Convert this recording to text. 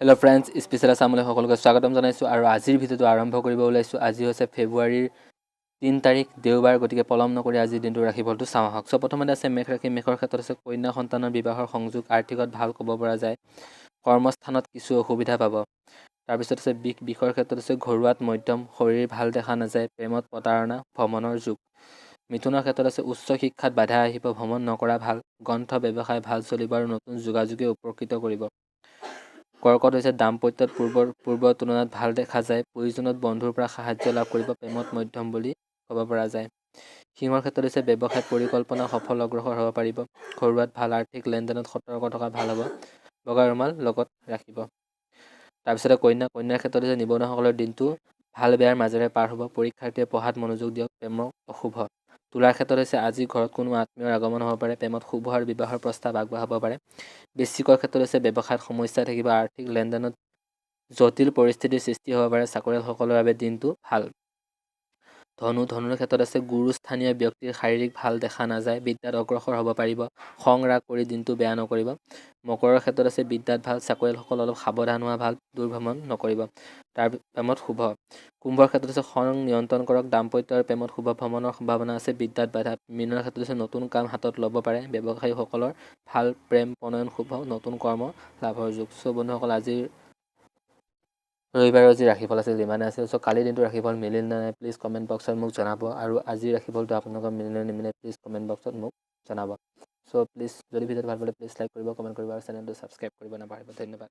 Hello friends, special Assamese সকলকে স্বাগতম জনাইছো আৰু আজিৰ ভিডিওটো আৰম্ভ কৰিব ওলাইছো। আজি হৈছে ফেব্ৰুৱাৰীৰ 3 তাৰিখ দেওবাৰ, গতিকে পলম নকৰি আজিৰ দিনটো ৰাশিফলটো চাওঁ আহক। প্ৰথমতে আছে মেঘ ৰাশি। মেঘৰ ক্ষেত্ৰত আছে কন্যা সন্তানৰ বিবাহৰ সংযোগ, আৰ্থিকত ভাল ক'ব পৰা যায়, কৰ্মস্থানত কিছু অসুবিধা পাব। তাৰপিছত আছে বিষৰ ক্ষেত্ৰত আছে ঘৰুৱাত মধ্যম, শৰীৰ ভাল দেখা নাযায়, প্ৰেমত প্ৰতাৰণা, ভ্ৰমণৰ যোগ। মিথুনৰ ক্ষেত্ৰত আছে উচ্চ শিক্ষাত বাধা আহিব, ভ্ৰমণ নকৰা ভাল, গ্ৰন্থ ব্যৱসায় ভাল চলিব আৰু নতুন যোগাযোগে উপকৃত কৰিব। কৰ্কট হৈছে দাম্পত্যত পূৰ্বৰ তুলনাত ভাল দেখা যায়, প্ৰয়োজনত বন্ধুৰ পৰা সাহায্য লাভ কৰিব, প্ৰেমত মধ্যম বুলি ক'ব পৰা যায়। সিংহৰ ক্ষেত্ৰত হৈছে ব্যৱসায়ত পৰিকল্পনা সফল অগ্ৰসৰ হ'ব পাৰিব, ঘৰুৱাত ভাল, আৰ্থিক লেনদেনত সতৰ্ক থকা ভাল হ'ব, বগা ৰুমাল লগত ৰাখিব। তাৰপিছতে কন্যাৰ ক্ষেত্ৰত হৈছে নিবনুৱাসকলৰ দিনটো ভাল বেয়াৰ মাজেৰে পাৰ হ'ব, পৰীক্ষাৰ্থীয়ে পঢ়াত মনোযোগ দিয়ক, প্ৰেমৰ অশুভ। তুলাৰ ক্ষেত্ৰত হৈছে আজি ঘৰত কোনো আত্মীয়ৰ আগমন হ'ব পাৰে, প্ৰেমত শুভ আৰু বিবাহৰ প্ৰস্তাৱ আগবঢ়াব পাৰে। বৃশ্চিকৰ ক্ষেত্ৰত হৈছে ব্যৱসায়ত সমস্যা থাকিব, আৰ্থিক লেনদেনত জটিল পৰিস্থিতিৰ সৃষ্টি হ'ব পাৰে, চাকৰিয়ালসকলৰ বাবে দিনটো ভাল। ধনুৰ ক্ষেত্ৰত আছে গুৰুস্থানীয় ব্যক্তিৰ শাৰীৰিক ভাল দেখা নাযায়, বিদ্যাত অগ্ৰসৰ হ'ব পাৰিব, খং ৰাগ কৰি দিনটো বেয়া নকৰিব। মকৰৰ ক্ষেত্ৰত আছে বিদ্যাত ভাল, চাকৰিয়ালসকল অলপ সাৱধান হোৱা ভাল, দুৰ্ভ্ৰমণ নকৰিব, তাৰ প্ৰেমত শুভ। কুম্ভৰ ক্ষেত্ৰত আছে খং নিয়ন্ত্ৰণ কৰক, দাম্পত্য আৰু প্ৰেমত শুভ, ভ্ৰমণৰ সম্ভাৱনা আছে, বিদ্যাত বাধা। মীনৰ ক্ষেত্ৰত আছে নতুন কাম হাতত ল'ব পাৰে, ব্যৱসায়ীসকলৰ ভাল, প্ৰেম প্ৰণয়ন শুভ, নতুন কৰ্ম লাভৰ যোগ। বন্ধুসকল, আজিৰ ৰবিবাৰৰ যি ৰাশিফল আছিল যিমানে আছিল। কালিৰ দিনটো ৰাশিফল মিলিল নে নাই প্লিজ কমেণ্ট বক্সত মোক জনাব, আৰু আজিৰ ৰাশিফলটো আপোনালোকৰ মিলিলে নিমিলে প্লিজ কমেণ্ট বক্সত মোক জনাব। প্লিজ যদি ভিডিঅ'টো ভাল পালে প্লিজ লাইক কৰিব, কমেণ্ট কৰিব আৰু চেনেলটো ছাবস্ক্ৰাইব কৰিব নাপাহৰিব। ধন্যবাদ।